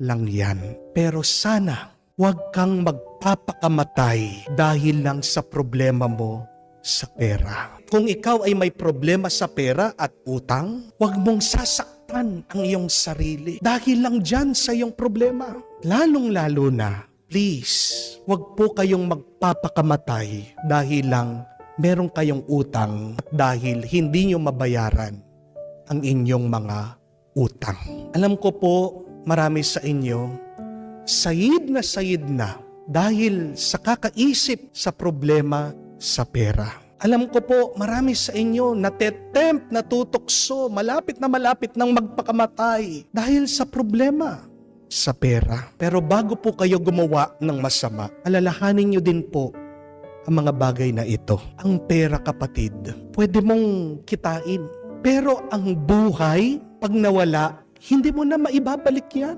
lang yan. Pero sana, huwag kang magpapakamatay dahil lang sa problema mo sa pera. Kung ikaw ay may problema sa pera at utang, huwag mong sasaktan ang iyong sarili dahil lang dyan sa iyong problema. Lalong-lalo na, please, huwag po kayong magpapakamatay dahil lang meron kayong utang at dahil hindi nyo mabayaran ang inyong mga utang. Alam ko po, marami sa inyo, sayid na dahil sa kakaisip sa problema sa pera. Alam ko po, marami sa inyo natetempt, natutokso, malapit na ng magpakamatay dahil sa problema sa pera. Pero bago po kayo gumawa ng masama, alalahanin nyo din po ang mga bagay na ito. Ang pera, kapatid, pwede mong kitain. Pero ang buhay, pag nawala, hindi mo na maibabalik yan.